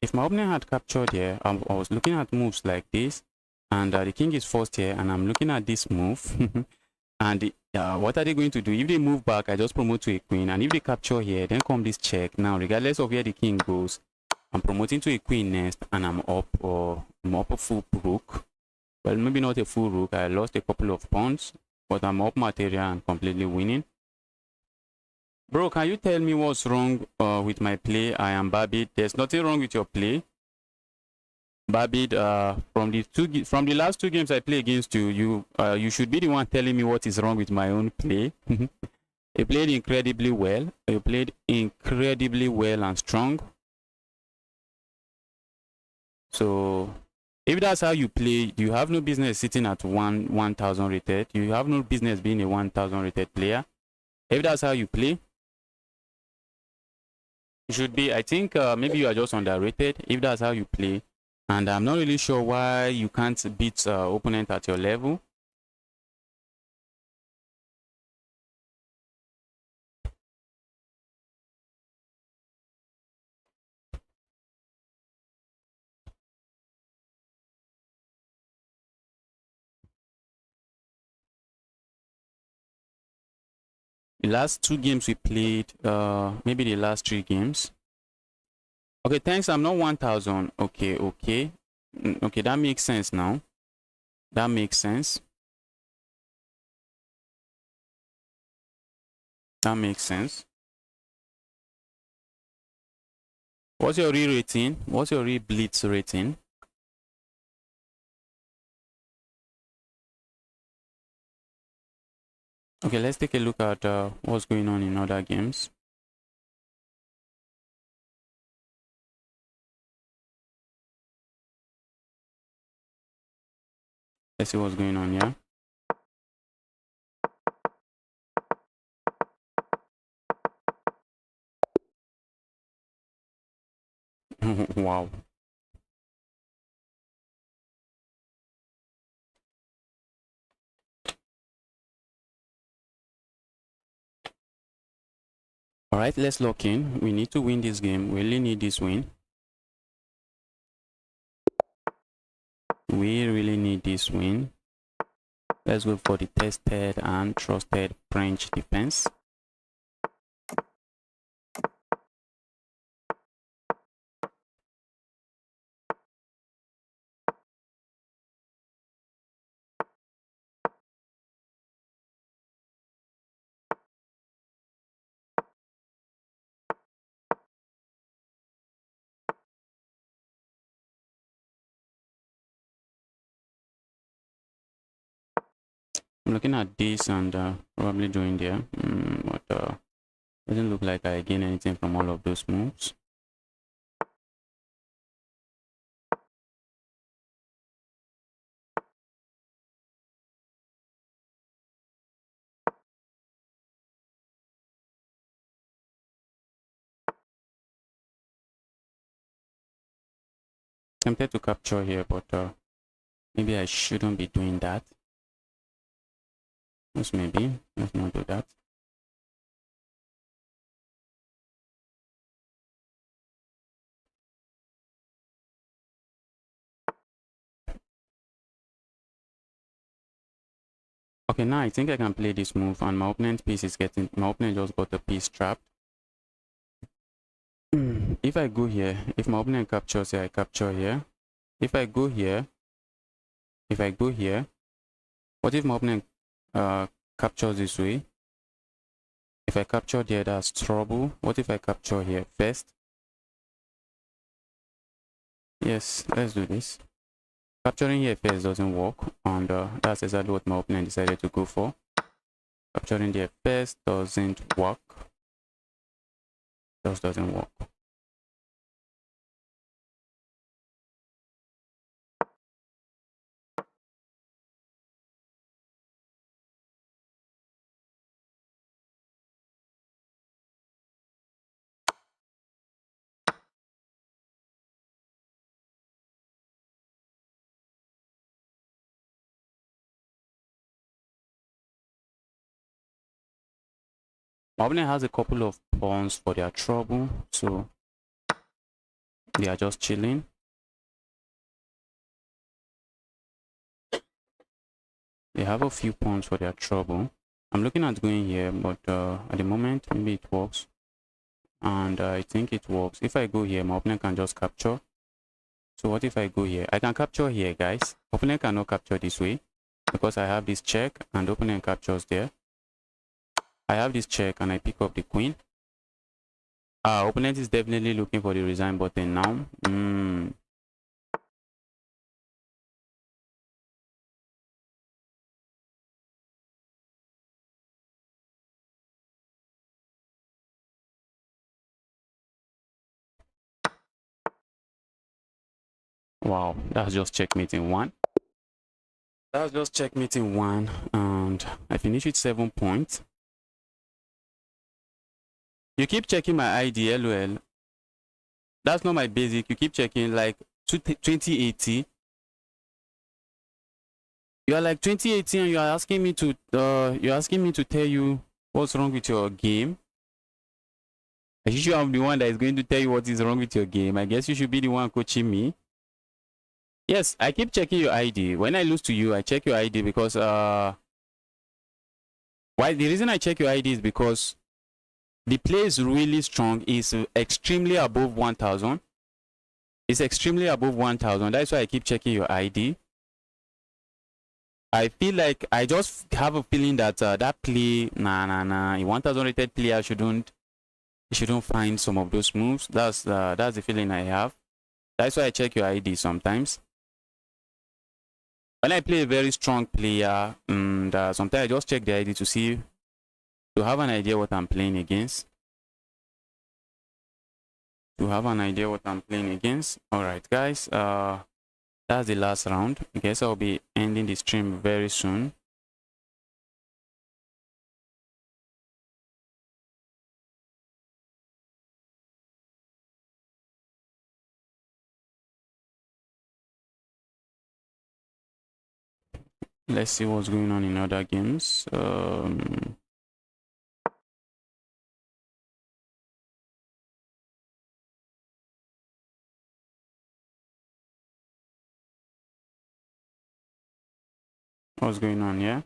A: if my opponent had captured here, I was looking at moves like this, and the king is forced here, and I'm looking at this move. And what are they going to do? If they move back, I just promote to a queen, and if they capture here, then come this check. Now, regardless of where the king goes, I'm promoting to a queen next, and I'm up a full rook. Well, maybe not a full rook. I lost a couple of pawns, but I'm up material and completely winning. Bro, can you tell me what's wrong with my play? I am Babid. There's nothing wrong with your play. Babid, from the last two games I play against you, you should be the one telling me what is wrong with my own play. You played incredibly well. You played incredibly well and strong. So if that's how you play, you have no business sitting at 1000 rated. You have no business being a 1000 rated player. If that's how you play, you should be. I think maybe you are just underrated if that's how you play. And I'm not really sure why you can't beat opponent at your level. The last two games we played, maybe the last three games. Okay, thanks. I'm not 1000. Okay. Okay, that makes sense now. That makes sense. That makes sense. What's your re-rating? What's your re-blitz rating? Okay, let's take a look at what's going on in other games. Let's see what's going on here. Wow. All right, let's lock in. We need to win this game. We really need this win. We really need this win. Let's go for the tested and trusted French defense. I'm looking at this and probably doing there, but doesn't look like I gain anything from all of those moves. Tempted to capture here, but maybe I shouldn't be doing that. Let's not do that. Okay, Okay, now I think I can play this move, and my opponent just got a piece trapped. If I go here, if my opponent captures here, I capture here. If I go here, what if my opponent captures this way? If I capture there, that's trouble. What if I capture here first? Yes, let's do this. Capturing here first doesn't work, and that's exactly what my opponent decided to go for. Capturing there first doesn't work. Just doesn't work. My opponent has a couple of pawns for their trouble, so they are just chilling. They have a few pawns for their trouble. I'm looking at going here, but at the moment, maybe it works. And I think it works. If I go here, my opponent can just capture. So what if I go here? I can capture here, guys. Opponent cannot capture this way because I have this check and opponent captures there. I have this check and I pick up the queen. Opponent is definitely looking for the resign button now. Wow, that's just checkmate in one. That's just checkmate in one, and I finished with 7 points. You keep checking my ID, lol. That's not my basic. You keep checking like 2080. You are like 2080 and you are asking me to tell you what's wrong with your game. I should I'm the one that is going to tell you what is wrong with your game. I guess you should be the one coaching me. Yes, I keep checking your ID. When I lose to you, I check your ID because why the reason I check your ID is because the play is really strong, is extremely above 1000. It's extremely above 1000. That's why I keep checking your ID. I feel like I just have a feeling that that play, a 1000 rated player shouldn't find some of those moves. That's the feeling I have. That's why I check your ID sometimes. When I play a very strong player, and sometimes I just check the ID to have an idea what I'm playing against. Alright, guys. That's the last round. I guess I'll be ending the stream very soon. Let's see what's going on in other games. What's going on here?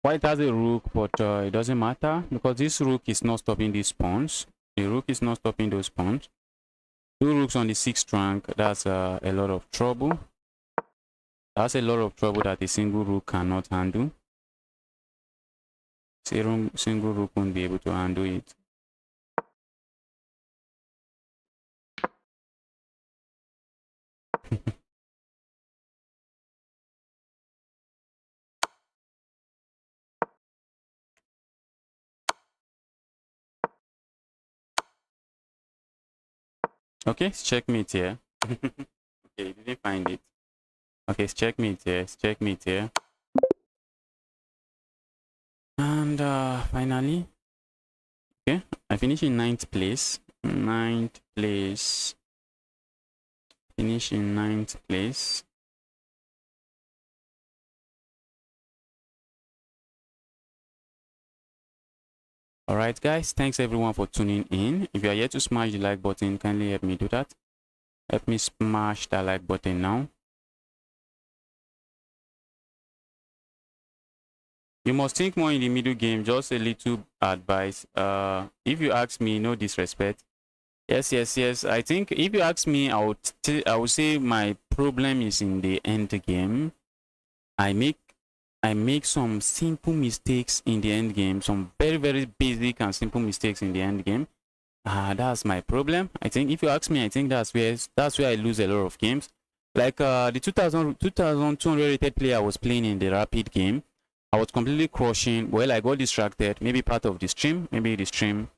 A: White has a rook, but it doesn't matter because this rook is not stopping these pawns. The rook is not stopping those pawns. 2 rooks on the 6th rank, that's a lot of trouble. That's a lot of trouble that a single rook cannot handle. Single rook won't be able to handle it. Okay, it's checkmate here. Okay, you didn't find it. Okay, it's checkmate here. And finally, okay, I finish in 9th place. Finish in 9th place. All right, guys, thanks everyone for tuning in. If you are yet to smash the like button, kindly help me do that. Help me smash that like button now. You must think more in the middle game. Just a little advice. If you ask me, no disrespect. Yes. I think if you ask me, I would say my problem is in the end game. I make some simple mistakes in the end game. Some very basic and simple mistakes in the end game. That's my problem. I think if you ask me, I think that's where I lose a lot of games. Like the 2200 rated player I was playing in the rapid game. I was completely crushing. Well, I got distracted. Maybe part of the stream. Maybe the stream.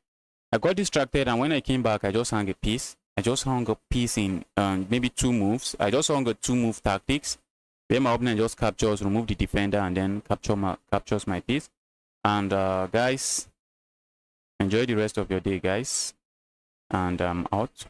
A: I got distracted, and when I came back, I just hung a piece. I just hung a piece in maybe 2 moves. I just hung a 2-move tactics. Then my opponent just remove the defender, and then captures my piece. And guys, enjoy the rest of your day, guys. And I'm out.